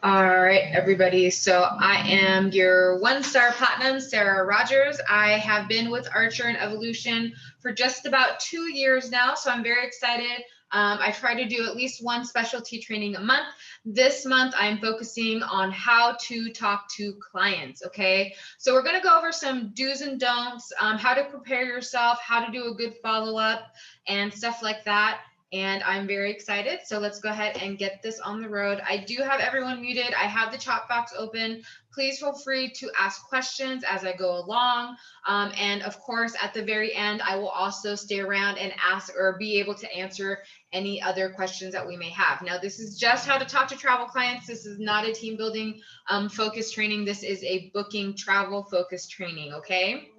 All right, everybody. So I am your one-star platinum, Sarah Rogers. I have been with Archer and Evolution for just about 2 years now, so I'm very excited. I try to do at least one specialty training a month. This month, I'm focusing on how to talk to clients. Okay, so we're going to go over some do's and don'ts, how to prepare yourself, how to do a good follow-up, and stuff like that, and I'm very excited. So let's go ahead and get this on the road. I do have everyone muted. I have the chat box open. Please feel free to ask questions as I go along. And of course, at the very end, I will also stay around and ask or be able to answer any other questions that we may have. Now, this is just how to talk to travel clients. This is not a team building focused training. This is a booking travel focused training, okay?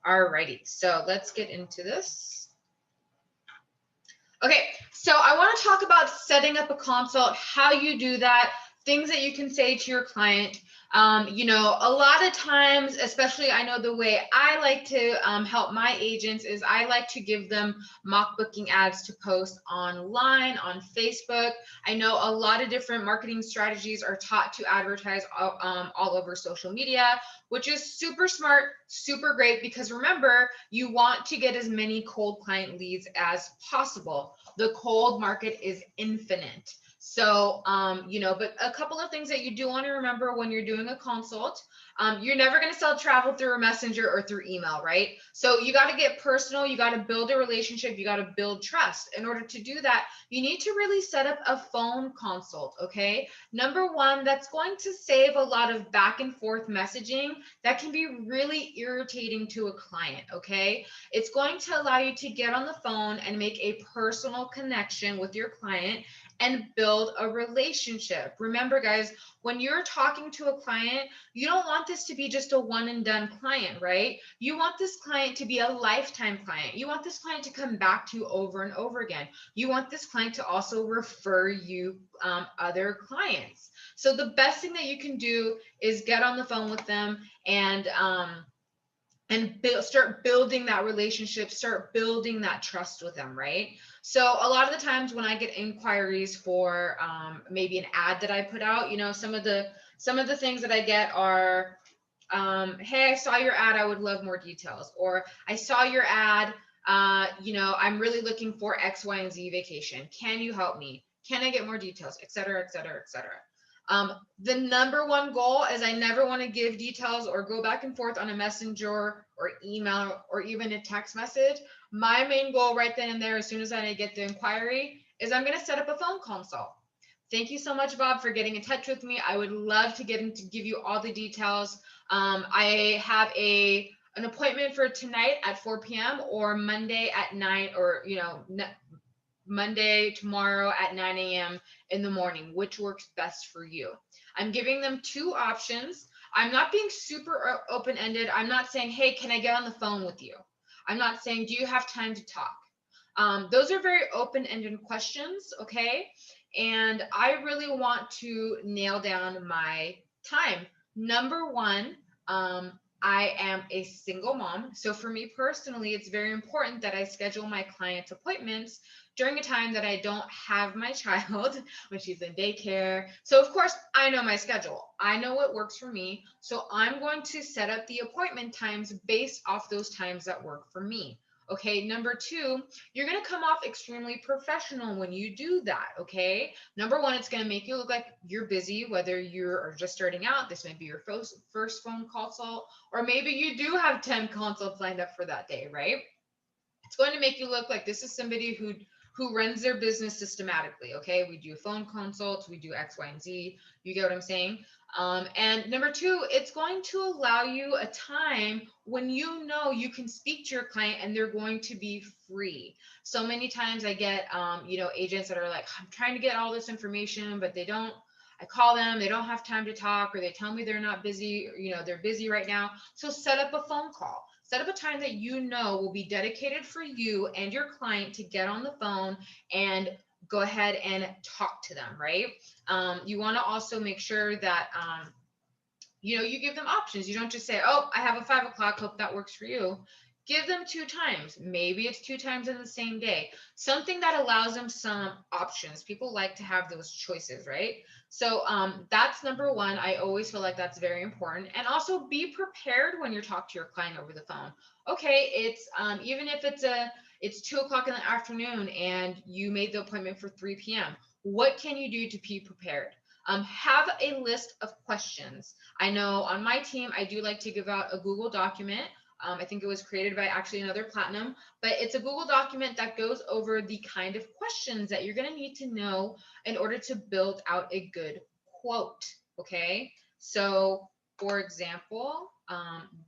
All righty, so let's get into this. Okay, so I want to talk about setting up a consult, how you do that, things that you can say to your client. A lot of times, especially I know the way I like to help my agents is I like to give them mock booking ads to post online, on Facebook. I know a lot of different marketing strategies are taught to advertise all over social media, which is super smart, super great, because remember, you want to get as many cold client leads as possible. The cold market is infinite. So, but a couple of things that you do want to remember when you're doing a consult, you're never going to sell travel through a messenger or through email, right? So you got to get personal. You got to build a relationship. You got to build trust. In order to do that, you need to really set up a phone consult, okay? Number one, that's going to save a lot of back and forth messaging that can be really irritating to a client, okay? It's going to allow you to get on the phone and make a personal connection with your client and build a relationship. Remember, guys, when you're talking to a client, you don't want this to be just a one and done client, right? You want this client to be a lifetime client. You want this client to come back to you over and over again. You want this client to also refer you other clients. So the best thing that you can do is get on the phone with them and start building that relationship, start building that trust with them, right? So a lot of the times when I get inquiries for maybe an ad that I put out, some of the things that I get are, hey, I saw your ad, I would love more details, or I saw your ad, I'm really looking for X, Y, and Z vacation. Can you help me? Can I get more details, et cetera, et cetera, et cetera. The number one goal is I never want to give details or go back and forth on a messenger or email or even a text message. My main goal right then and there, as soon as I get the inquiry, is I'm going to set up a phone consult. Thank you so much, Bob, for getting in touch with me. I would love to give you all the details. I have an appointment for tonight at 4 p.m. or Monday at 9, or Monday, tomorrow at 9 a.m. in the morning, which works best for you. I'm giving them two options. I'm not being super open-ended. I'm not saying, hey, can I get on the phone with you? I'm not saying, do you have time to talk? Those are very open-ended questions, okay? And I really want to nail down my time. Number one, I am a single mom. So for me personally, it's very important that I schedule my clients' appointments during a time that I don't have my child when she's in daycare. So of course, I know my schedule. I know what works for me. So I'm going to set up the appointment times based off those times that work for me. Okay, number two, you're going to come off extremely professional when you do that, okay? Number one, it's going to make you look like you're busy, whether you're just starting out, this may be your first phone consult, or maybe you do have 10 consults lined up for that day, right? It's going to make you look like this is somebody who runs their business systematically, okay? We do phone consults, we do X, Y, and Z. You get what I'm saying? And number two, it's going to allow you a time when you know you can speak to your client and they're going to be free. So many times I get, agents that are like, I'm trying to get all this information, but I call them, they don't have time to talk, or they tell me they're not busy, they're busy right now. So set up a phone call. Set up a time that you know will be dedicated for you and your client to get on the phone and go ahead and talk to them, right? You want to also make sure that, you give them options. You don't just say, oh, I have a 5 o'clock, hope that works for you. Give them 2 times. Maybe it's 2 times in the same day. Something that allows them some options. People like to have those choices, right? So that's number one. I always feel like that's very important. And also be prepared when you talk to your client over the phone. Okay, it's even if it's 2 o'clock in the afternoon and you made the appointment for 3 p.m. What can you do to be prepared? Have a list of questions. I know on my team, I do like to give out a Google document. I think it was created by actually another platinum, but it's a Google document that goes over the kind of questions that you're going to need to know in order to build out a good quote. Okay. So, for example,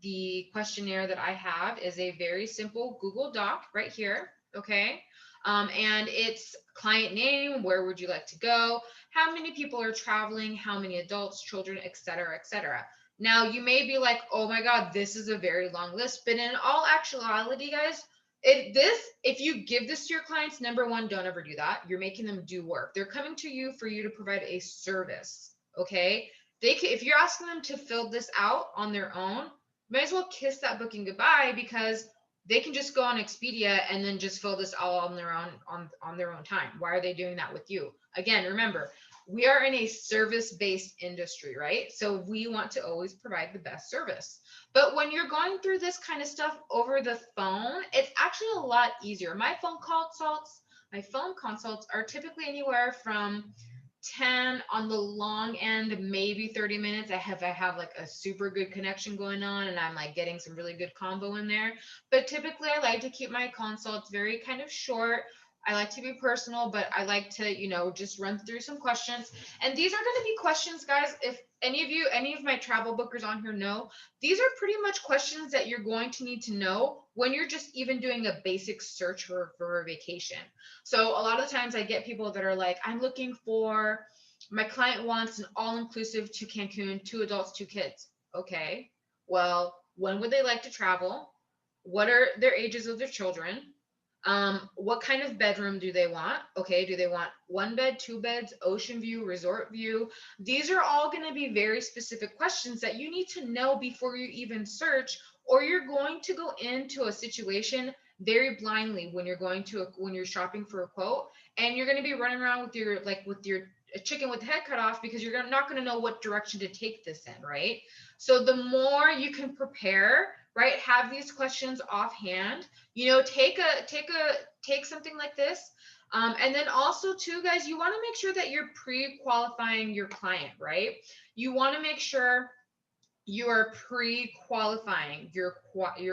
the questionnaire that I have is a very simple Google Doc right here. Okay. And it's client name, where would you like to go, how many people are traveling, how many adults, children, et cetera, et cetera. Now, you may be like, oh my God, this is a very long list. But in all actuality, guys, if you give this to your clients, number one, don't ever do that. You're making them do work. They're coming to you for you to provide a service. Okay. If you're asking them to fill this out on their own, might as well kiss that booking goodbye, because they can just go on Expedia and then just fill this all on their own on their own time. Why are they doing that with you? Again, remember, we are in a service-based industry, right? So we want to always provide the best service. But when you're going through this kind of stuff over the phone, it's actually a lot easier. My phone consults are typically anywhere from 10 on the long end, maybe 30 minutes. I have like a super good connection going on and I'm like getting some really good combo in there. But typically I like to keep my consults very kind of short. I like to be personal, but I like to, just run through some questions. And these are going to be questions, guys. If any of my travel bookers on here know, these are pretty much questions that you're going to need to know when you're just even doing a basic search for a vacation. So a lot of the times I get people that are like, my client wants an all-inclusive to Cancun, 2 adults, 2 kids. Okay, well, when would they like to travel? What are their ages of their children? What kind of bedroom do they want? Okay, do they want 1 bed, 2 beds, ocean view, resort view? These are all going to be very specific questions that you need to know before you even search, or you're going to go into a situation very blindly when you're shopping for a quote, and you're going to be running around with your chicken with the head cut off, because you're not going to know what direction to take this in, right? So the more you can prepare, right, have these questions offhand, take something like this. And then also too, guys, you want to make sure that you're pre-qualifying your client, right? You want to make sure you are pre-qualifying your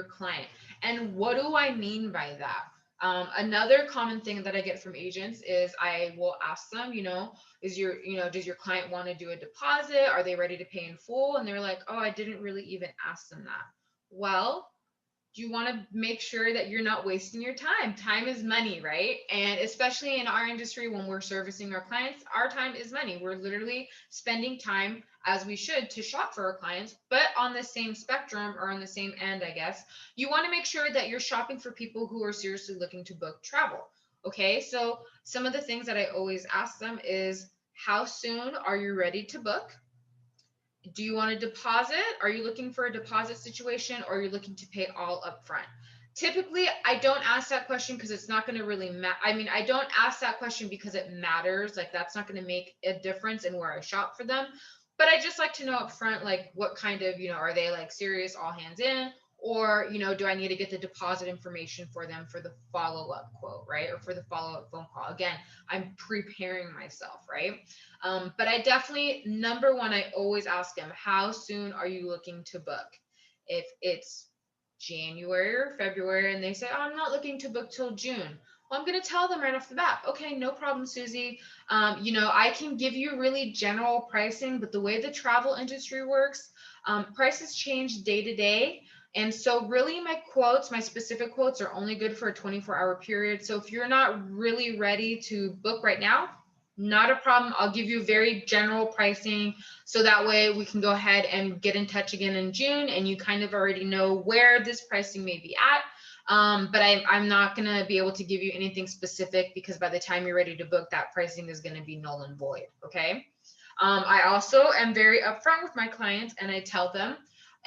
client. And what do I mean by that? Another common thing that I get from agents is I will ask them, does your client want to do a deposit? Are they ready to pay in full? And they're like, oh, I didn't really even ask them that. Well, you want to make sure that you're not wasting your time. Time is money, right? And especially in our industry, when we're servicing our clients, our time is money. We're literally spending time, as we should, to shop for our clients. But on the same spectrum, or on the same end, I guess, you want to make sure that you're shopping for people who are seriously looking to book travel. Okay, so some of the things that I always ask them is, how soon are you ready to book? Do you want a deposit? Are you looking for a deposit situation, or are you looking to pay all up front? Typically, I don't ask that question because it's not going to really matter. I mean, I don't ask that question because it matters. Like, that's not going to make a difference in where I shop for them. But I just like to know up front, like, what kind of, are they like serious, all hands in? Or, do I need to get the deposit information for them for the follow-up quote, right? Or for the follow-up phone call? Again, I'm preparing myself, right? But I definitely, number one, I always ask them, how soon are you looking to book? If it's January or February and they say, oh, I'm not looking to book till June. Well, I'm going to tell them right off the bat, okay, no problem, Susie. I can give you really general pricing, but the way the travel industry works, prices change day to day. And so really my specific quotes are only good for a 24-hour period. So if you're not really ready to book right now, not a problem. I'll give you very general pricing, so that way we can go ahead and get in touch again in June, and you kind of already know where this pricing may be at. But I'm not going to be able to give you anything specific, because by the time you're ready to book, that pricing is going to be null and void. Okay. I also am very upfront with my clients, and I tell them,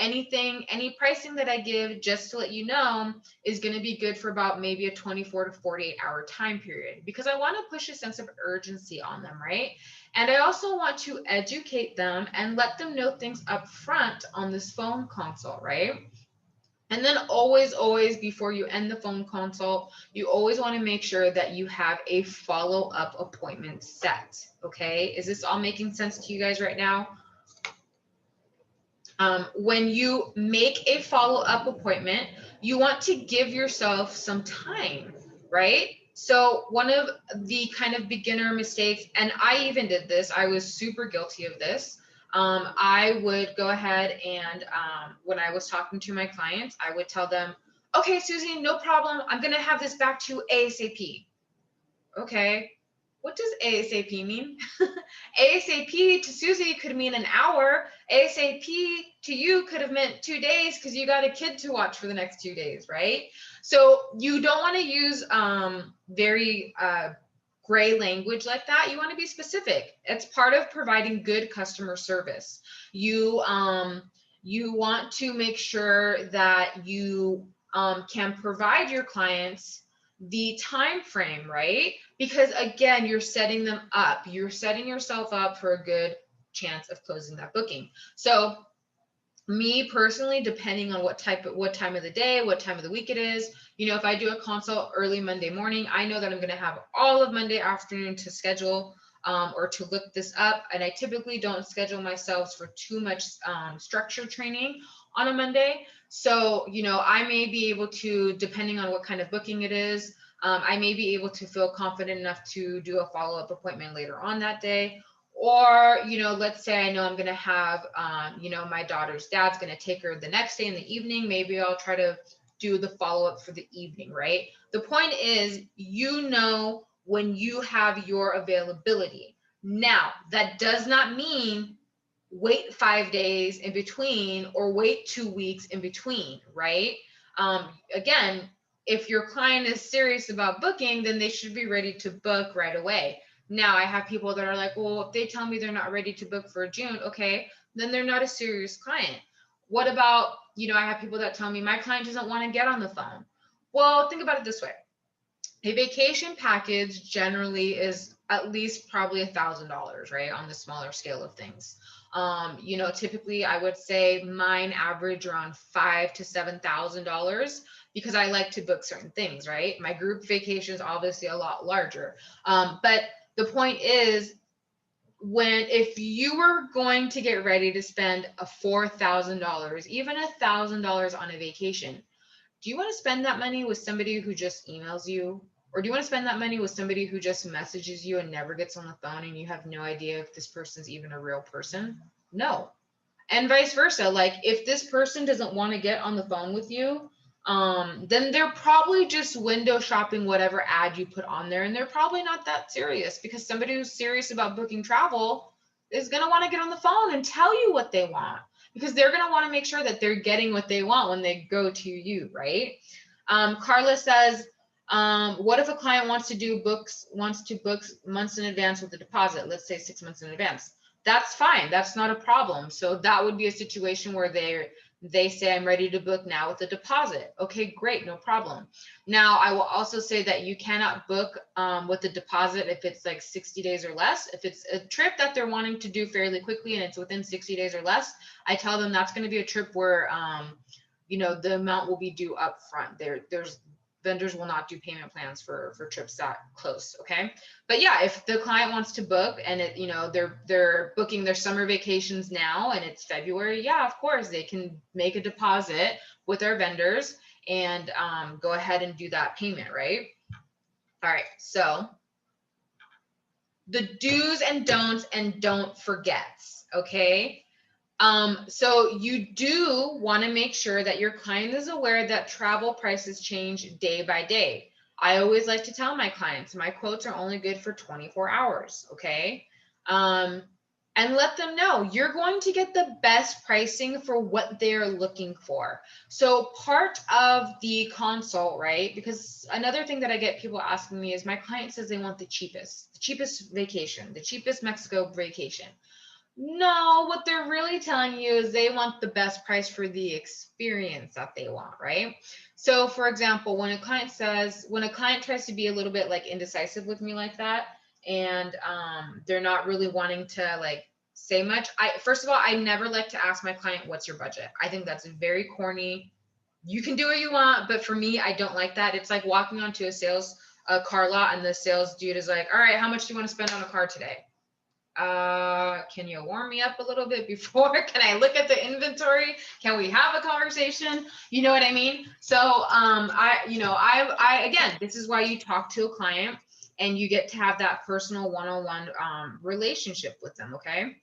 any pricing that I give, just to let you know, is going to be good for about maybe a 24 to 48 hour time period, because I want to push a sense of urgency on them, right? And I also want to educate them and let them know things up front on this phone consult, right? And then always, always, before you end the phone consult, you always want to make sure that you have a follow-up appointment set. Okay, is this all making sense to you guys right now? When you make a follow-up appointment, you want to give yourself some time, right? So one of the kind of beginner mistakes, and I even did this, I was super guilty of this. I would go ahead and when I was talking to my clients, I would tell them, okay, Susie, no problem. I'm going to have this back to you ASAP. Okay. What does ASAP mean? ASAP to Susie could mean an hour. ASAP to you could have meant 2 days because you got a kid to watch for the next 2 days, right? So you don't want to use very gray language like that. You want to be specific. It's part of providing good customer service. You want to make sure that you can provide your clients the time frame, right? Because again, you're setting them up. You're setting yourself up for a good chance of closing that booking. So me personally, depending on what time of the day, what time of the week it is, you know, if I do a consult early Monday morning, I know that I'm going to have all of Monday afternoon to schedule or to look this up. And I typically don't schedule myself for too much structure training on a Monday. So, you know, I may be able to, depending on what kind of booking it is, I may be able to feel confident enough to do a follow-up appointment later on that day. Or, you know, let's say I know I'm going to have, you know, my daughter's dad's going to take her the next day in the evening. Maybe I'll try to do the follow-up for the evening, right? The point is, you know, when you have your availability. Now, that does not mean wait 5 days in between or wait 2 weeks in between, right? Again, if your client is serious about booking, then they should be ready to book right away. Now, I have people that are like, well, if they tell me they're not ready to book for June, okay, then they're not a serious client. What about, you know, I have people that tell me my client doesn't want to get on the phone. Well, think about it this way. A vacation package generally is at least probably $1,000, right? On the smaller scale of things. You know, typically I would say mine average around $5,000 to $7,000 because I like to book certain things, right? My group vacation is obviously a lot larger. But the point is, if you were going to get ready to spend a $4,000, even $1,000 on a vacation, do you want to spend that money with somebody who just emails you? Or do you want to spend that money with somebody who just messages you and never gets on the phone and you have no idea if this person's even a real person? No. And vice versa. Like if this person doesn't want to get on the phone with you, then they're probably just window shopping whatever ad you put on there. And they're probably not that serious, because somebody who's serious about booking travel is going to want to get on the phone and tell you what they want, because they're going to want to make sure that they're getting what they want when they go to you, right? Carla says, what if a client wants to book months in advance with a deposit, let's say 6 months in advance? That's fine. That's not a problem. So that would be a situation where they say, I'm ready to book now with a deposit. Okay, great. No problem. Now, I will also say that you cannot book with a deposit if it's like 60 days or less. If it's a trip that they're wanting to do fairly quickly and it's within 60 days or less, I tell them that's going to be a trip where, you know, the amount will be due up front. Vendors will not do payment plans for trips that close. Okay. But yeah, if the client wants to book and it, you know, they're booking their summer vacations now and it's February, yeah, of course they can make a deposit with our vendors and go ahead and do that payment, right? All right. So the do's and don'ts and don't forgets. Okay. So you do want to make sure that your client is aware that travel prices change day by day. I always like to tell my clients, my quotes are only good for 24 hours. Okay. And let them know you're going to get the best pricing for what they're looking for. So part of the consult, right? Because another thing that I get people asking me is my client says they want the cheapest vacation, the cheapest Mexico vacation. No, what they're really telling you is they want the best price for the experience that they want, right? So, for example, when a client tries to be a little bit like indecisive with me like that, and they're not really wanting to like say much, first of all, I never like to ask my client, "What's your budget?" I think that's very corny. You can do what you want, but for me, I don't like that. It's like walking onto a car lot, and the sales dude is like, "All right, how much do you want to spend on a car today?" Can you warm me up a little bit before? Can I look at the inventory? Can we have a conversation? You know what I mean? So, again, this is why you talk to a client and you get to have that personal one-on-one relationship with them. Okay.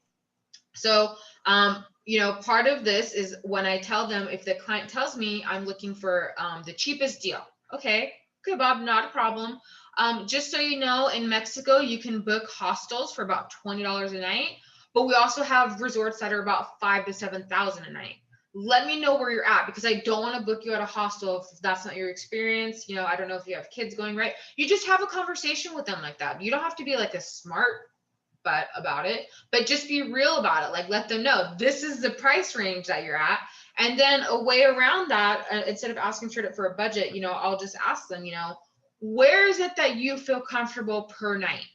So, part of this is when I tell them, if the client tells me I'm looking for the cheapest deal. Okay, Bob, not a problem. Just so you know, in Mexico, you can book hostels for about $20 a night, but we also have resorts that are about 5,000 to 7,000 a night. Let me know where you're at, because I don't want to book you at a hostel if that's not your experience. I don't know if you have kids going, right? You just have a conversation with them like that. You don't have to be like a smart about it, but just be real about it. Like, let them know this is the price range that you're at. And then a way around that, instead of asking straight up for a budget, I'll just ask them, where is it that you feel comfortable per night?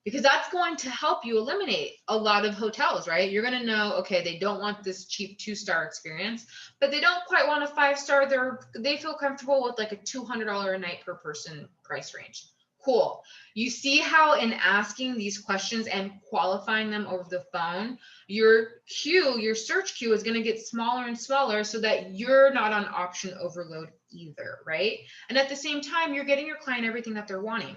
Because that's going to help you eliminate a lot of hotels, right? You're going to know, okay, they don't want this cheap 2-star experience, but they don't quite want a 5-star. They feel comfortable with like a $200 a night per person price range. Cool. You see how in asking these questions and qualifying them over the phone, your search queue is going to get smaller and smaller, so that you're not on option overload either, right? And at the same time, you're getting your client everything that they're wanting.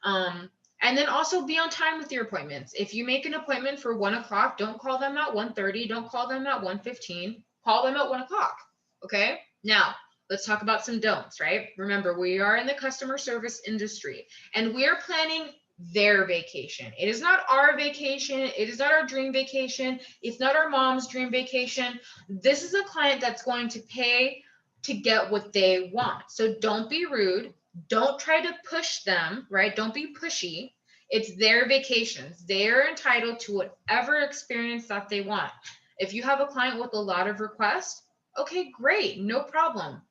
And then also be on time with your appointments. If you make an appointment for 1 o'clock, don't call them at 1:30. Don't call them at 1:15. Call them at 1 o'clock. Okay. Now let's talk about some don'ts, right? Remember, we are in the customer service industry and we are planning their vacation. It is not our vacation. It is not our dream vacation. It's not our mom's dream vacation. This is a client that's going to pay to get what they want. So don't be rude. Don't try to push them, right? Don't be pushy. It's their vacations. They're entitled to whatever experience that they want. If you have a client with a lot of requests, okay, great, no problem.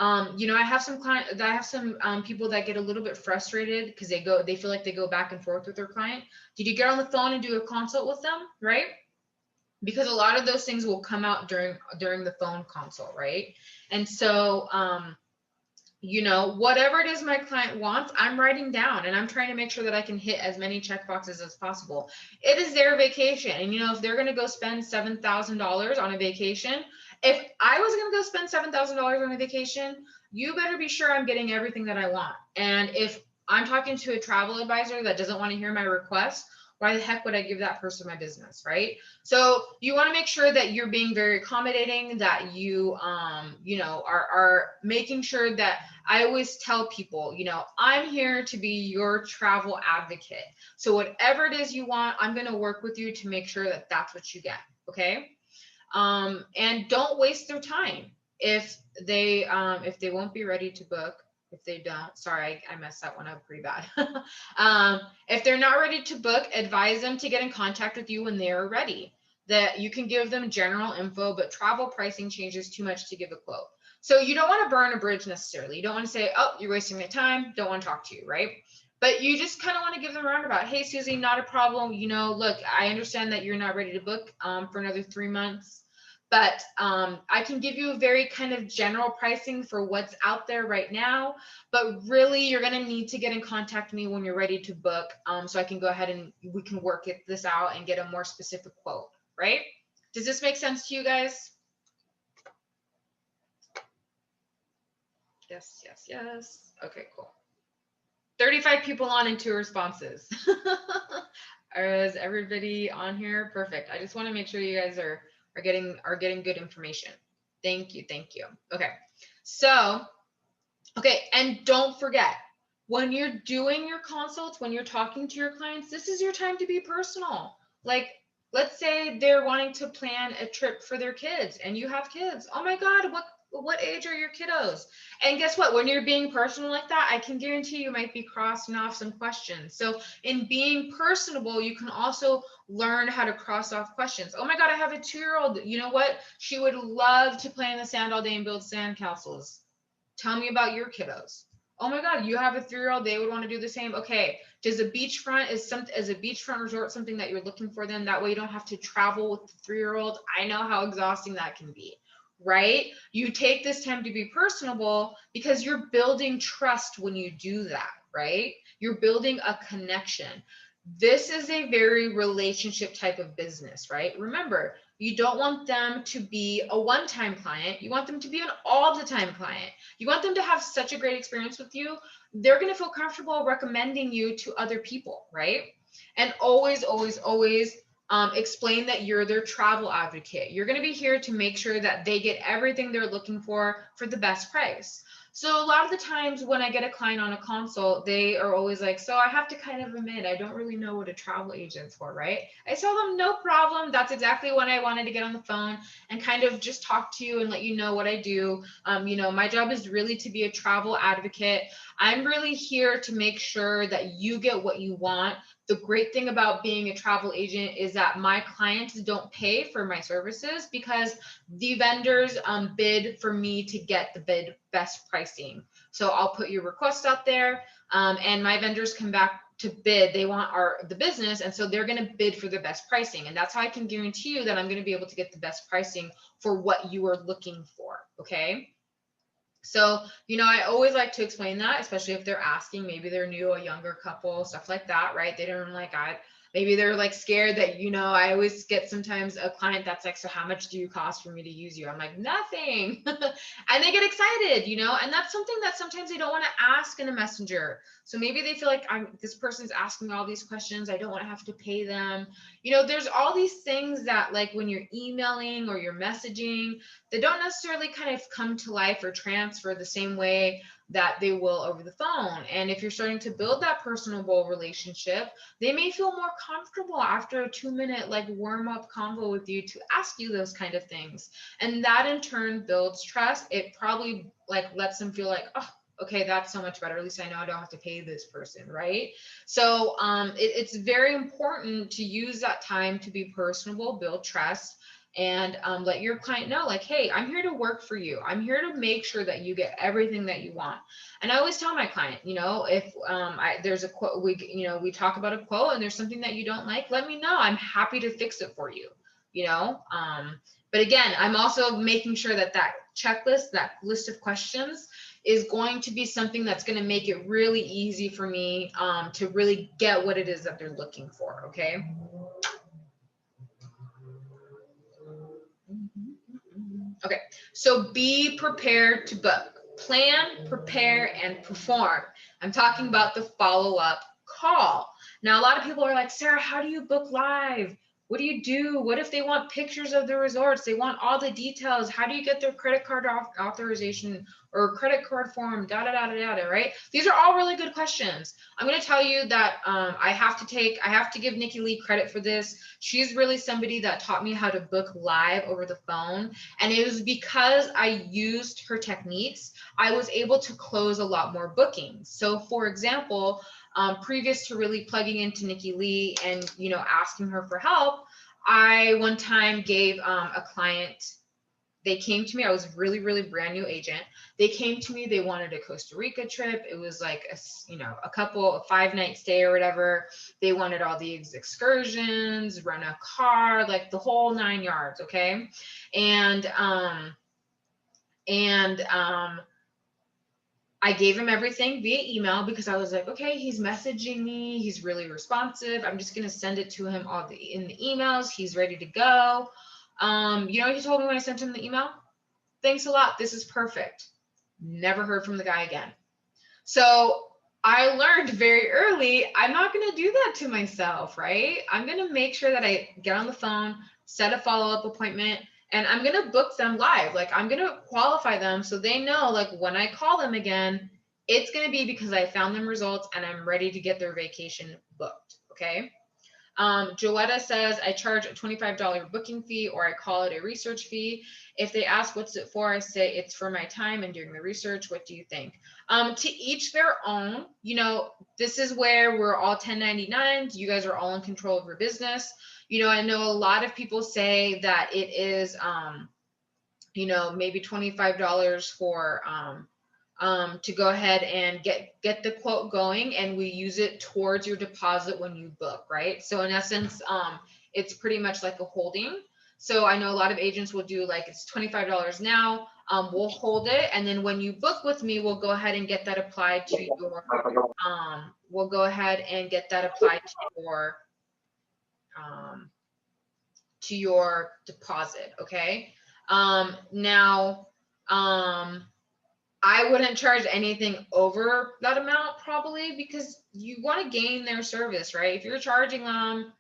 I have some people that get a little bit frustrated because they feel like they go back and forth with their client. Did you get on the phone and do a consult with them, right? Because a lot of those things will come out during the phone consult, right? And so, whatever it is my client wants, I'm writing down and I'm trying to make sure that I can hit as many check boxes as possible. It is their vacation. And, if they're going to go spend $7,000 on a vacation, if I was going to go spend $7,000 on a vacation, you better be sure I'm getting everything that I want. And if I'm talking to a travel advisor that doesn't want to hear my request, why the heck would I give that person my business, right? So you want to make sure that you're being very accommodating, that you, are making sure that I always tell people, I'm here to be your travel advocate. So whatever it is you want, I'm going to work with you to make sure that that's what you get. Okay. And don't waste their time. If they won't be ready to book, if they don't, sorry, I messed that one up pretty bad. If they're not ready to book, advise them to get in contact with you when they're ready. That you can give them general info, but travel pricing changes too much to give a quote. So you don't want to burn a bridge necessarily. You don't want to say, oh, you're wasting my time, don't want to talk to you, right? But you just kind of want to give them a roundabout. Hey, Susie, not a problem. Look, I understand that you're not ready to book for another 3 months. But I can give you a very kind of general pricing for what's out there right now. But really, you're going to need to get in contact with me when you're ready to book, so I can go ahead and we can work this out and get a more specific quote, right? Does this make sense to you guys? Yes, yes, yes. Okay, cool. 35 people on and 2 responses. Is everybody on here? Perfect. I just want to make sure you guys are getting good information. Thank you. Okay. So, okay, and don't forget, when you're doing your consults, when you're talking to your clients, this is your time to be personal. Like, let's say they're wanting to plan a trip for their kids and you have kids. Oh my God, Well, what age are your kiddos? And guess what? When you're being personal like that, I can guarantee you might be crossing off some questions. So in being personable, you can also learn how to cross off questions. Oh my God, I have a 2-year-old. You know what? She would love to play in the sand all day and build sand castles. Tell me about your kiddos. Oh my God, you have a 3-year-old. They would want to do the same. Okay, does a beachfront is a beachfront resort something that you're looking for? Then that way you don't have to travel with the 3-year-old. I know how exhausting that can be, right? You take this time to be personable because you're building trust when you do that, right? You're building a connection. This is a very relationship type of business, right? Remember, you don't want them to be a one-time client. You want them to be an all-the-time client. You want them to have such a great experience with you. They're going to feel comfortable recommending you to other people, right? And always, always, always explain that you're their travel advocate. You're going to be here to make sure that they get everything they're looking for the best price. So a lot of the times when I get a client on a consult, they are always like, so I have to kind of admit, I don't really know what a travel agent's for, right? I tell them, no problem. That's exactly when I wanted to get on the phone and kind of just talk to you and let you know what I do. My job is really to be a travel advocate. I'm really here to make sure that you get what you want. The great thing about being a travel agent is that my clients don't pay for my services because the vendors bid for me to get the best pricing. So I'll put your request out there, and my vendors come back to bid. They want the business, and so they're going to bid for the best pricing. And that's how I can guarantee you that I'm going to be able to get the best pricing for what you are looking for. Okay. So, I always like to explain that, especially if they're asking, maybe they're new, a younger couple, stuff like that, right? They don't maybe they're like scared that, I always get sometimes a client that's like, so how much do you cost for me to use you? I'm like, nothing. And they get excited, and that's something that sometimes they don't want to ask in a messenger. So maybe they feel like this person's asking me all these questions. I don't want to have to pay them. There's all these things that like when you're emailing or you're messaging, they don't necessarily kind of come to life or transfer the same way that they will over the phone. And if you're starting to build that personable relationship, they may feel more comfortable after a 2-minute like warm up convo with you to ask you those kind of things. And that in turn builds trust. It probably like lets them feel like, oh, okay, that's so much better. At least I know I don't have to pay this person, right? So it's very important to use that time to be personable, build trust, and let your client know like, hey, I'm here to work for you. I'm here to make sure that you get everything that you want. And I always tell my client, if there's a quote, we talk about a quote and there's something that you don't like, let me know. I'm happy to fix it for you, but again, I'm also making sure that checklist, that list of questions is going to be something that's going to make it really easy for me to really get what it is that they're looking for. Okay. Okay, so be prepared to book. Plan, prepare, and perform. I'm talking about the follow-up call. Now, a lot of people are like, Sarah, how do you book live? What do you do? What if they want pictures of the resorts? They want all the details. How do you get their credit card authorization or credit card form? Right? These are all really good questions. I'm going to tell you that I have to give Nikki Lee credit for this. She's really somebody that taught me how to book live over the phone. And it was because I used her techniques, I was able to close a lot more bookings. So for example, previous to really plugging into Nikki Lee and, asking her for help, I one time gave a client, they came to me, I was really, really brand new agent. They came to me, they wanted a Costa Rica trip. It was like a 5-night stay or whatever. They wanted all these excursions, rent a car, like the whole 9 yards. Okay. And I gave him everything via email because I was like, okay, he's messaging me. He's really responsive. I'm just going to send it to him in the emails. He's ready to go. What he told me when I sent him the email? Thanks a lot. This is perfect. Never heard from the guy again. So I learned very early, I'm not going to do that to myself, right? I'm going to make sure that I get on the phone, set a follow-up appointment, and I'm going to book them live. Like I'm going to qualify them so they know like when I call them again, it's going to be because I found them results and I'm ready to get their vacation booked. Okay. Joetta says, I charge a $25 booking fee, or I call it a research fee. If they ask what's it for, I say it's for my time and doing the research. What do you think? To each their own. You know, this is where we're all 1099s. You guys are all in control of your business. You know, I know a lot of people say that it is, you know, maybe $25 for, to go ahead and get the quote going, and we use it towards your deposit when you book, right? So in essence, it's pretty much like a holding. So I know a lot of agents will do like, it's $25 now, we'll hold it, and then when you book with me, we'll go ahead and get that applied to your, we'll go ahead and get that applied to your deposit, okay? Now, I wouldn't charge anything over that amount, probably, because you want to gain their service, right? If you're charging them,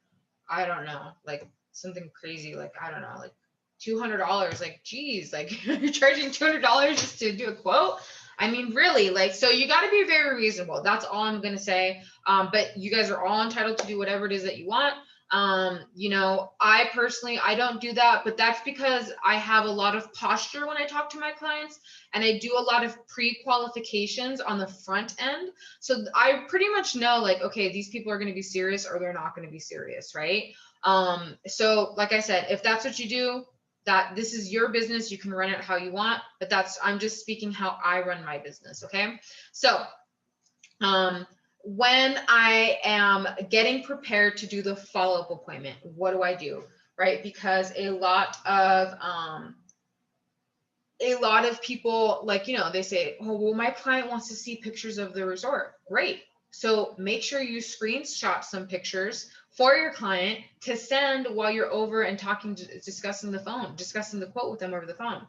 I don't know, like something crazy, like, I don't know, like $200, like, geez, like you're charging $200 just to do a quote. I mean, really, like, so you got to be very reasonable. That's all I'm going to say. But you guys are all entitled to do whatever it is that you want. You know, I personally, I don't do that, but that's because I have a lot of posture when I talk to my clients, and I do a lot of pre-qualifications on the front end. So I pretty much know, like, okay, these people are going to be serious or they're not going to be serious, right? So like I said, if that's what you do, that this is your business, you can run it how you want, but I'm just speaking how I run my business. Okay. So, when I am getting prepared to do the follow-up appointment, what do? Right? Because a lot of people, like, you know, they say, oh, well, my client wants to see pictures of the resort. Great. So make sure you screenshot some pictures for your client to send while you're over and discussing the quote with them over the phone.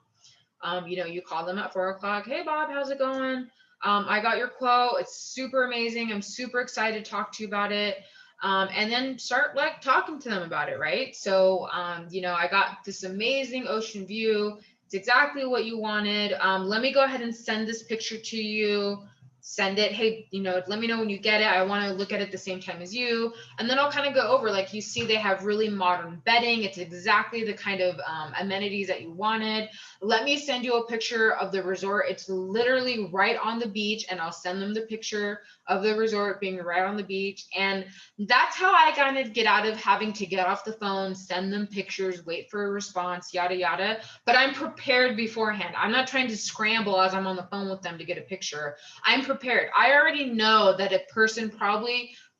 You know, you call them at 4 o'clock. Hey, Bob, how's it going? I got your quote. It's super amazing. I'm super excited to talk to you about it. And then start like talking to them about it, right? So, you know, I got this amazing ocean view. It's exactly what you wanted. Let me go ahead and send this picture to you. Send it. Hey, you know, let me know when you get it. I want to look at it the same time as you. And then I'll kind of go over, like, you see, they have really modern bedding. It's exactly the kind of amenities that you wanted. Let me send you a picture of the resort. It's literally right on the beach, and I'll send them the picture of the resort being right on the beach. And that's how I kind of get out of having to get off the phone, send them pictures, wait for a response, yada, yada. But I'm prepared beforehand. I'm not trying to scramble as I'm on the phone with them to get a picture. I'm prepared. I already know that a person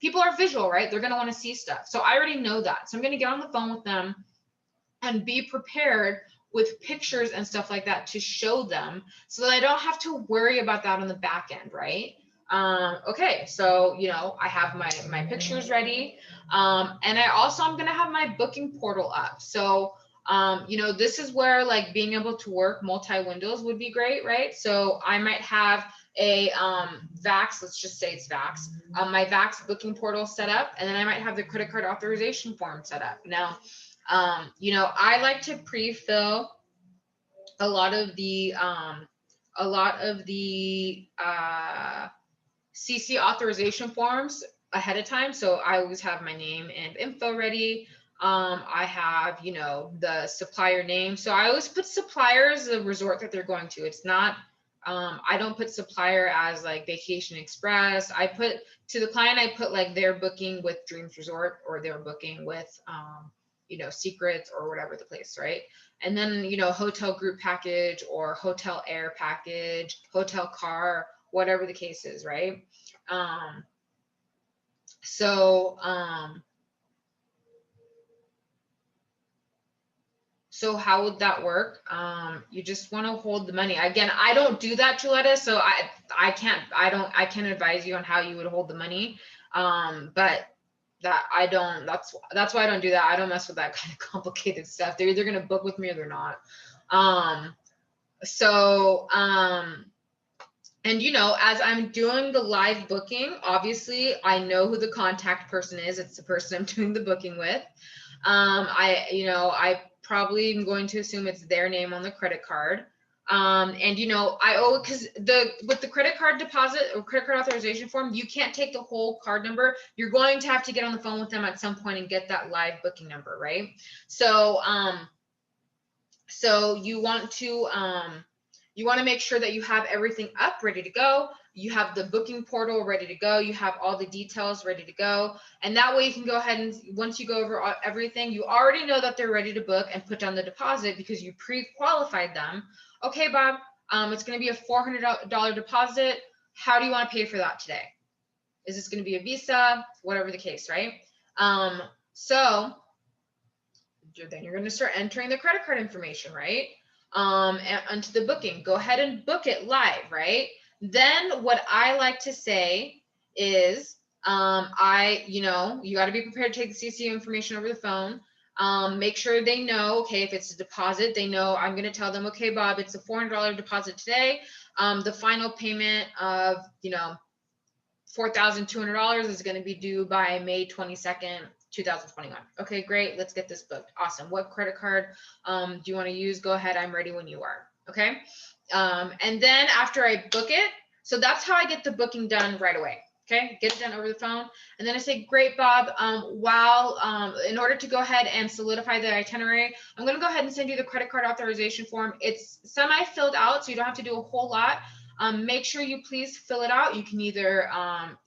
people are visual, right? They're going to want to see stuff. So I already know that. So I'm going to get on the phone with them and be prepared with pictures and stuff like that to show them, so that I don't have to worry about that on the back end, right? Okay, so, you know, I have my pictures ready. And I'm going to have my booking portal up. So, you know, this is where, like, being able to work multi-windows would be great, right? So I might have a VAX, let's just say it's VAX, my VAX booking portal set up, and then I might have the credit card authorization form set up. Now, you know, I like to pre-fill a lot of the CC authorization forms ahead of time. So I always have my name and info ready. I have, you know, the supplier name. So I always put supplier as the resort that they're going to. It's not, I don't put supplier as like Vacation Express. I put to the client, I put like their booking with Dreams Resort, or their booking with, you know, Secrets, or whatever the place, right? And then, you know, hotel group package, or hotel air package, hotel car, whatever the case is, right? So how would that work? You just want to hold the money. Again, I don't do that, Juletta, so I can't advise you on how you would hold the money. But that's why I don't do that. I don't mess with that kind of complicated stuff. They're either going to book with me or they're not. And, you know, as I'm doing the live booking, obviously I know who the contact person is. It's the person I'm doing the booking with. I probably am going to assume it's their name on the credit card. And you know, because with the credit card deposit or credit card authorization form, you can't take the whole card number. You're going to have to get on the phone with them at some point and get that live booking number, right? So so you want to make sure that you have everything up, ready to go. You have the booking portal ready to go. You have all the details ready to go. And that way you can go ahead and once you go over everything, you already know that they're ready to book and put down the deposit because you pre-qualified them. Okay, Bob, it's going to be a $400 deposit. How do you want to pay for that today? Is this going to be a Visa? Whatever the case, right? So then you're going to start entering the credit card information, right? And onto the booking. Go ahead and book it live, right? Then what I like to say is, you got to be prepared to take the CC information over the phone. Make sure they know, okay, if it's a deposit, they know I'm going to tell them, okay, Bob, it's a $400 deposit today. The final payment of, $4,200 is going to be due by May 22nd, 2021. Okay, great. Let's get this booked. Awesome. What credit card do you want to use? Go ahead. I'm ready when you are. Okay. And then after I book it, so that's how I get the booking done right away. Okay, get it done over the phone. And then I say, great, Bob, in order to go ahead and solidify the itinerary, I'm going to go ahead and send you the credit card authorization form. It's semi-filled out, so you don't have to do a whole lot. Make sure you please fill it out. You can either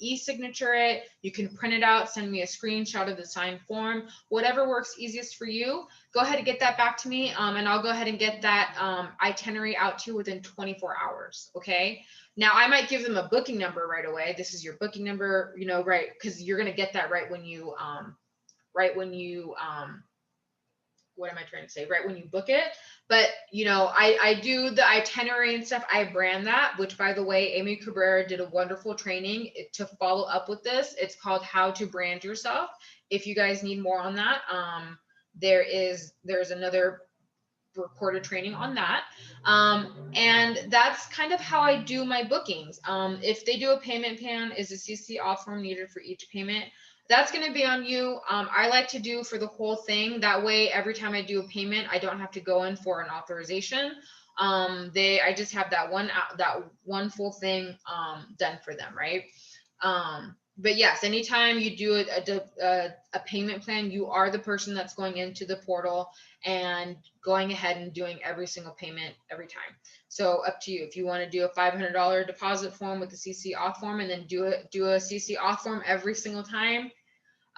e-signature it, you can print it out, send me a screenshot of the signed form, whatever works easiest for you. Go ahead and get that back to me, and I'll go ahead and get that itinerary out to you within 24 hours, okay? Now, I might give them a booking number right away. This is your booking number, right, because you're going to get that right when you, what am I trying to say? Right when you book it. But, I do the itinerary and stuff. I brand that, which, by the way, Amy Cabrera did a wonderful training to follow up with this. It's called How to Brand Yourself. If you guys need more on that, there's another recorded training on that. And that's kind of how I do my bookings. If they do a payment plan, is a CC auth form needed for each payment? That's going to be on you. I like to do for the whole thing. That way, every time I do a payment, I don't have to go in for an authorization. I just have that one full thing done for them, right? But yes, anytime you do a payment plan, you are the person that's going into the portal and going ahead and doing every single payment every time. So up to you. If you want to do a $500 deposit form with the CC auth form and then do a CC auth form every single time,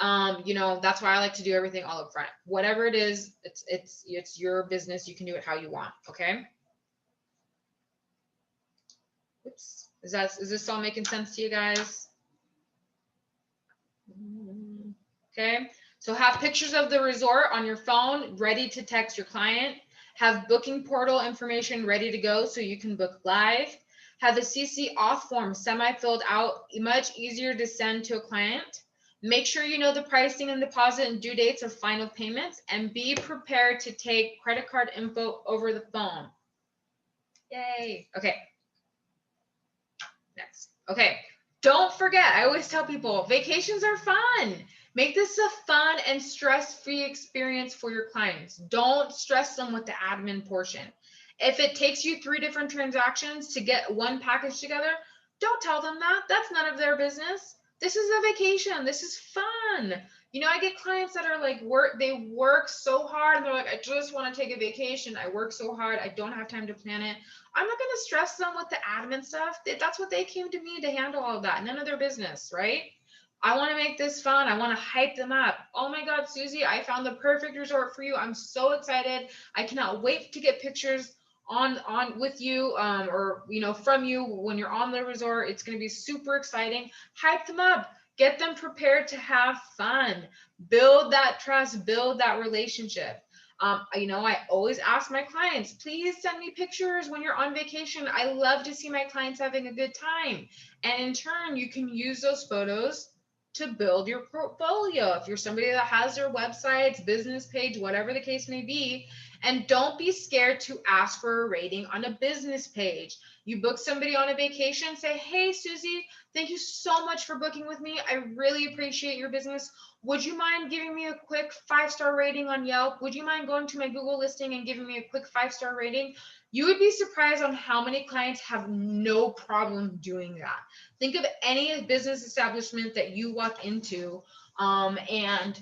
that's why I like to do everything all up front. Whatever it is, it's your business. You can do it how you want. Okay. Oops. Is this all making sense to you guys? Okay, so have pictures of the resort on your phone ready to text your client. Have booking portal information ready to go so you can book live. Have the CC auth form semi-filled out, much easier to send to a client. Make sure you know the pricing and deposit and due dates of final payments, and be prepared to take credit card info over the phone. Yay. Okay. Next. Okay. Don't forget, I always tell people, vacations are fun. Make this a fun and stress-free experience for your clients. Don't stress them with the admin portion. If it takes you 3 different transactions to get one package together, don't tell them that. That's none of their business. This is a vacation. This is fun. I get clients that are like, they work so hard. They're like, I just want to take a vacation. I work so hard. I don't have time to plan it. I'm not going to stress them with the admin stuff. That's what they came to me to handle all of that. None of their business, right? I want to make this fun. I want to hype them up. Oh my God, Susie, I found the perfect resort for you. I'm so excited. I cannot wait to get pictures on with you or from you when you're on the resort. It's going to be super exciting. Hype them up. Get them prepared to have fun. Build that trust, build that relationship. I always ask my clients, please send me pictures when you're on vacation. I love to see my clients having a good time. And in turn, you can use those photos to build your portfolio. If you're somebody that has their websites, business page, whatever the case may be, and don't be scared to ask for a rating on a business page. You book somebody on a vacation, say, hey, Susie, thank you so much for booking with me. I really appreciate your business. Would you mind giving me a quick 5-star rating on Yelp? Would you mind going to my Google listing and giving me a quick 5-star rating? You would be surprised on how many clients have no problem doing that. Think of any business establishment that you walk into, and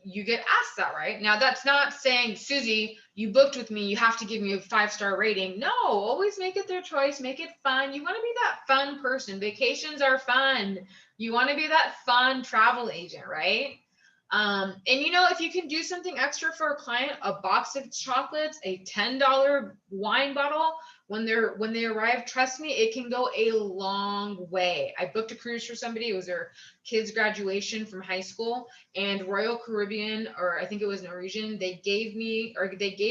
you get asked that, right? Now, that's not saying, Susie, you booked with me, you have to give me a 5-star rating. No, always make it their choice, make it fun. You want to be that fun person. Vacations are fun. You want to be that fun travel agent, right? And if you can do something extra for a client, a box of chocolates, a $10 wine bottle, when they arrive, trust me, it can go a long way. I booked a cruise for somebody. It was their kid's graduation from high school, and Royal Caribbean, or I think it was Norwegian, they gave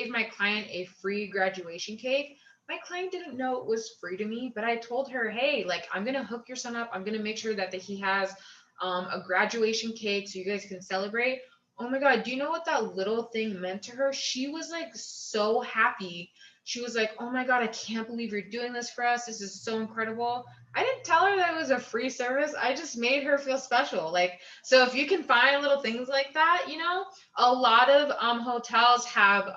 my client a free graduation cake. My client didn't know it was free to me, but I told her, hey, like, I'm going to hook your son up. I'm going to make sure that he has a graduation cake so you guys can celebrate. Oh my God, do you know what that little thing meant to her? She was like so happy. She was like, oh my God, I can't believe you're doing this for us. This is so incredible. I didn't tell her that it was a free service. I just made her feel special. Like, so if you can find little things like that, a lot of hotels have,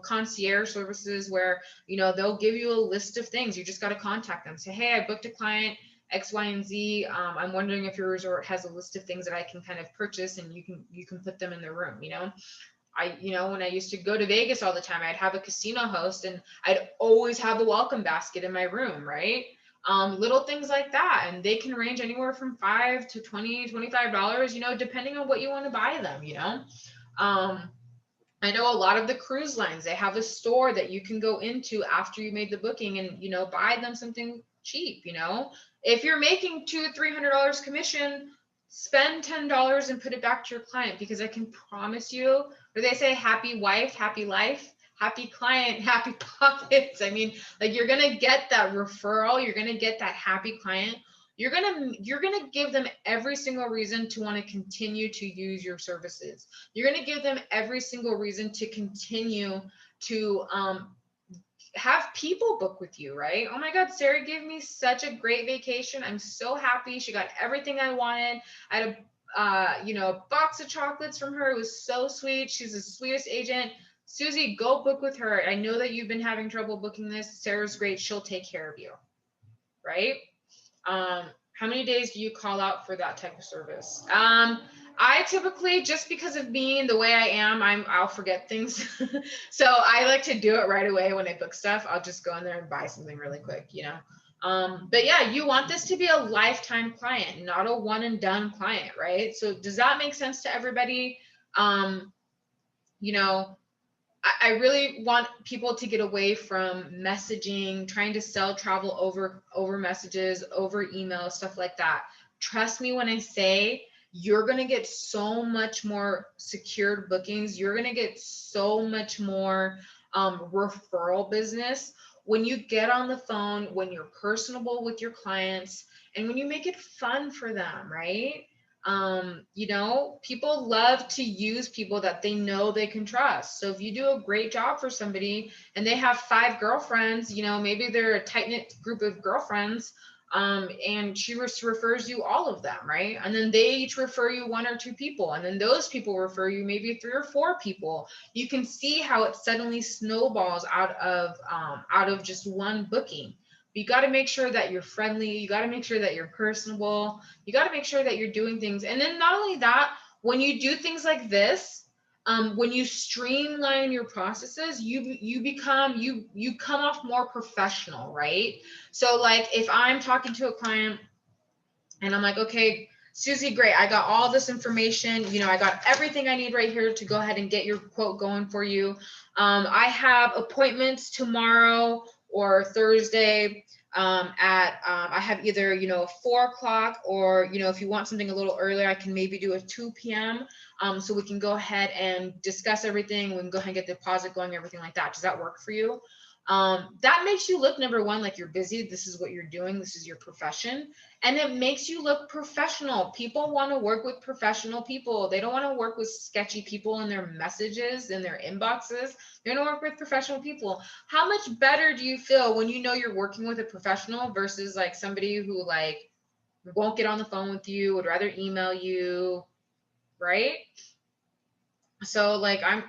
concierge services where, they'll give you a list of things. You just got to contact them. Say, hey, I booked a client X, Y, and Z. I'm wondering if your resort has a list of things that I can kind of purchase, and you can put them in the room. When I used to go to Vegas all the time, I'd have a casino host, and I'd always have a welcome basket in my room, right? Little things like that, and they can range anywhere from $5 to $20, $25, depending on what you want to buy them. I know a lot of the cruise lines, they have a store that you can go into after you made the booking and, buy them something cheap. If you're making $200, $300 commission, spend $10 and put it back to your client, because I can promise you, where they say happy wife, happy life, happy client, happy pockets. I mean, like, you're going to get that referral. You're going to get that happy client. You're going to give them every single reason to want to continue to use your services. You're going to give them every single reason to continue to have people book with you, right? Oh my God, Sarah gave me such a great vacation. I'm so happy. She got everything I wanted. I had a box of chocolates from her. It was so sweet. She's the sweetest agent. Susie, go book with her. I know that you've been having trouble booking this. Sarah's great. She'll take care of you, right? How many days do you call out for that type of service? I typically, just because of being the way I am, I'll forget things. So I like to do it right away when I book stuff. I'll just go in there and buy something really quick, But yeah, you want this to be a lifetime client, not a one and done client, right? So does that make sense to everybody? I really want people to get away from messaging, trying to sell travel over messages, over email, stuff like that. Trust me when I say you're going to get so much more secured bookings. You're going to get so much more referral business when you get on the phone, when you're personable with your clients, and when you make it fun for them, right? People love to use people that they know they can trust. So if you do a great job for somebody and they have 5 girlfriends, maybe they're a tight-knit group of girlfriends, and she refers you all of them, right? And then they each refer you 1 or 2 people, and then those people refer you maybe 3 or 4 people. You can see how it suddenly snowballs out of just one booking. You got to make sure that you're friendly. You got to make sure that you're personable. You got to make sure that you're doing things. And then not only that, when you do things like this, when you streamline your processes, you come off more professional, right? So like if I'm talking to a client and I'm like, okay, Susie, great. I got all this information. I got everything I need right here to go ahead and get your quote going for you. I have appointments tomorrow or Thursday I have either, 4 o'clock or, if you want something a little earlier, I can maybe do a 2 p.m. So we can go ahead and discuss everything. We can go ahead and get the deposit going, everything like that. Does that work for you? That makes you look, number one, like you're busy. This is what you're doing. This is your profession. And it makes you look professional. People want to work with professional people. They don't want to work with sketchy people in their messages, in their inboxes. They want to work with professional people. How much better do you feel when you know you're working with a professional versus like somebody who like won't get on the phone with you, would rather email you, right? So like I'm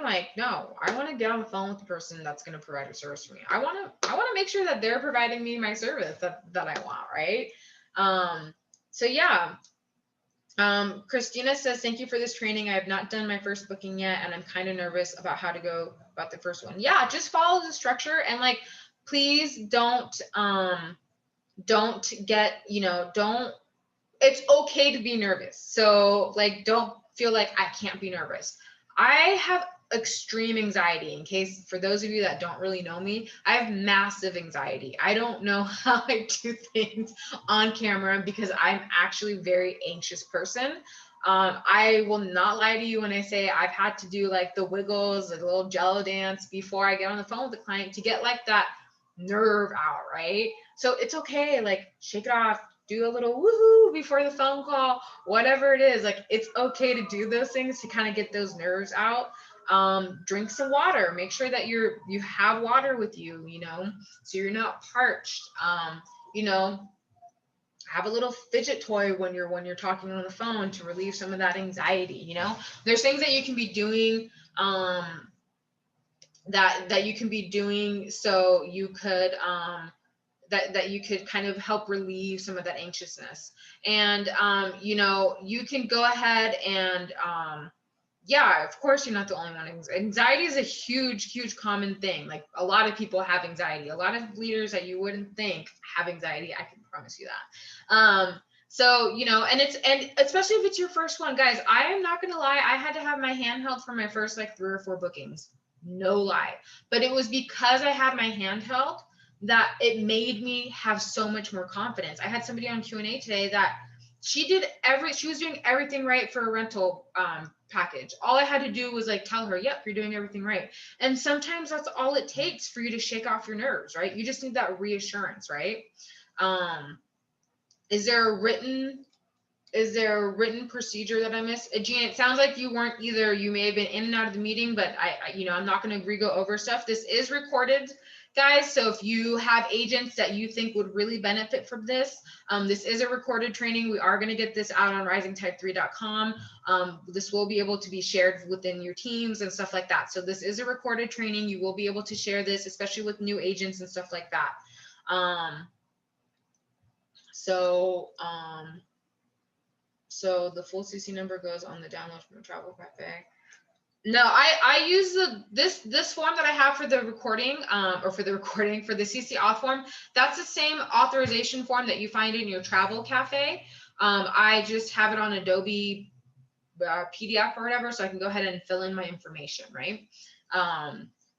like, no, I want to get on the phone with the person that's going to provide a service for me. I want to make sure that they're providing me my service that I want, right? So yeah. Christina says, thank you for this training. I have not done my first booking yet, and I'm kind of nervous about how to go about the first one. Yeah, just follow the structure, and like, please don't get, don't, it's okay to be nervous. So like, don't feel like I can't be nervous. I have extreme anxiety. In case, for those of you that don't really know me, I have massive anxiety. I don't know how I do things on camera because I'm actually a very anxious person. I will not lie to you when I say I've had to do like the wiggles, like the little jello dance before I get on the phone with the client to get like that nerve out, right? So it's okay, like shake it off, do a little woohoo before the phone call, whatever it is. Like it's okay to do those things to kind of get those nerves out. Drink some water. Make sure that you have water with you, so you're not parched. You know, have a little fidget toy when you're talking on the phone to relieve some of that anxiety. There's things that you can be doing that you can be doing so you could that you could kind of help relieve some of that anxiousness. And you can go ahead and yeah, of course you're not the only one. Anxiety is a huge common thing. Like a lot of people have anxiety. A lot of leaders that you wouldn't think have anxiety. I can promise you that. So, and especially if it's your first one, guys, I am not going to lie. I had to have my hand held for my first like 3 or 4 bookings. No lie. But it was because I had my hand held that it made me have so much more confidence. I had somebody on Q&A today that she was doing everything right for a rental package. All I had to do was like tell her, yep, you're doing everything right. And sometimes that's all it takes for you to shake off your nerves, right? You just need that reassurance, right? Is there a written procedure that I missed? Jean, it sounds like you weren't either. You may have been in and out of the meeting, but I'm not going to re-go over stuff. This is recorded, guys. So if you have agents that you think would really benefit from this, this is a recorded training. We are going to get this out on risingtide3.com. This will be able to be shared within your teams and stuff like that. So this is a recorded training. You will be able to share this, especially with new agents and stuff like that. So the full CC number goes on the download from the Travel Cafe. No, I use this form that I have for the recording, for the CC auth form. That's the same authorization form that you find in your Travel Cafe. I just have it on Adobe PDF or whatever, so I can go ahead and fill in my information, right?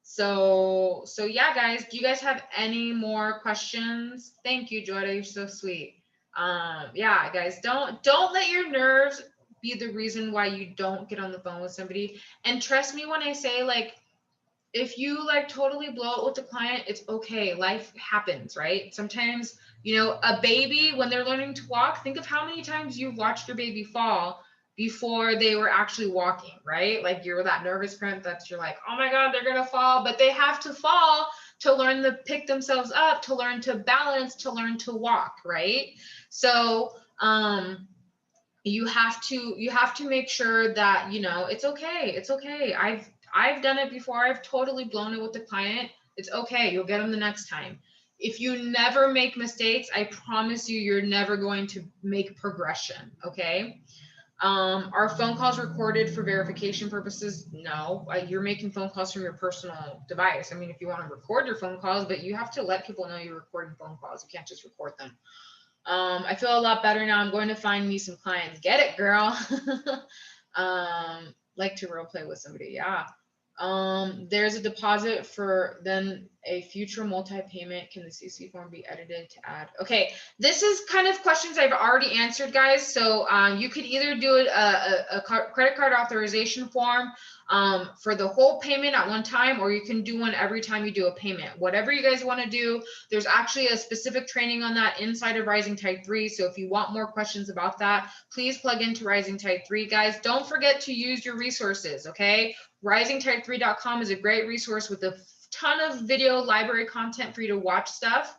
So yeah, guys, do you guys have any more questions? Thank you, Joyda, you're so sweet. Yeah, guys, don't let your nerves be the reason why you don't get on the phone with somebody. And trust me when I say, like, if you like totally blow it with the client, it's okay. Life happens, right? Sometimes, a baby, when they're learning to walk, think of how many times you've watched your baby fall before they were actually walking, right? Like you're that nervous parent that you're like, oh my God, they're going to fall, but they have to fall to learn to pick themselves up, to learn to balance, to learn to walk, right? So, you have to make sure that, it's okay. It's okay. I've done it before. I've totally blown it with the client. It's okay. You'll get them the next time. If you never make mistakes, I promise you're never going to make progression. Okay. Are phone calls recorded for verification purposes? No, you're making phone calls from your personal device. I mean, if you want to record your phone calls, but you have to let people know you're recording phone calls. You can't just record them. I feel a lot better now. I'm going to find me some clients. Get it, girl. Like to role play with somebody. Yeah. There's a deposit for then a future multi-payment, can the CC form be edited to add? Okay, this is kind of questions I've already answered, guys. So you could either do a credit card authorization form for the whole payment at one time, or you can do one every time you do a payment. Whatever you guys want to do, there's actually a specific training on that inside of Rising Tide 3. So if you want more questions about that, please plug into Rising Tide 3, guys. Don't forget to use your resources, okay? RisingTide3.com is a great resource with a ton of video library content for you to watch stuff.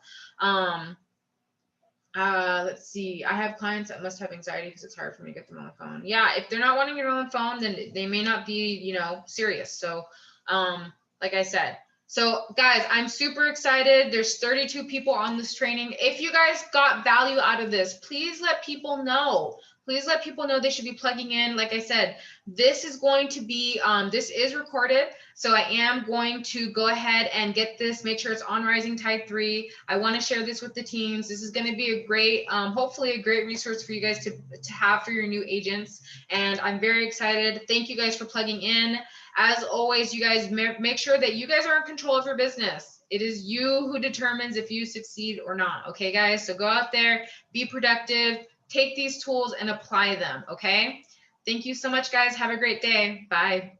Let's see. I have clients that must have anxiety because it's hard for me to get them on the phone. Yeah, if they're not wanting to get on the phone, then they may not be, you know, serious. So, like I said. So guys, I'm super excited. There's 32 people on this training. If you guys got value out of this, please let people know. Please let people know they should be plugging in. Like I said, this is going to be, this is recorded. So I am going to go ahead and get this, make sure it's on Rising Tide 3. I want to share this with the teams. This is going to be a great, hopefully a great resource for you guys to have for your new agents. And I'm very excited. Thank you guys for plugging in. As always, you guys make sure that you guys are in control of your business. It is you who determines if you succeed or not. Okay, guys? So go out there, be productive, take these tools and apply them. Okay? Thank you so much, guys. Have a great day. Bye.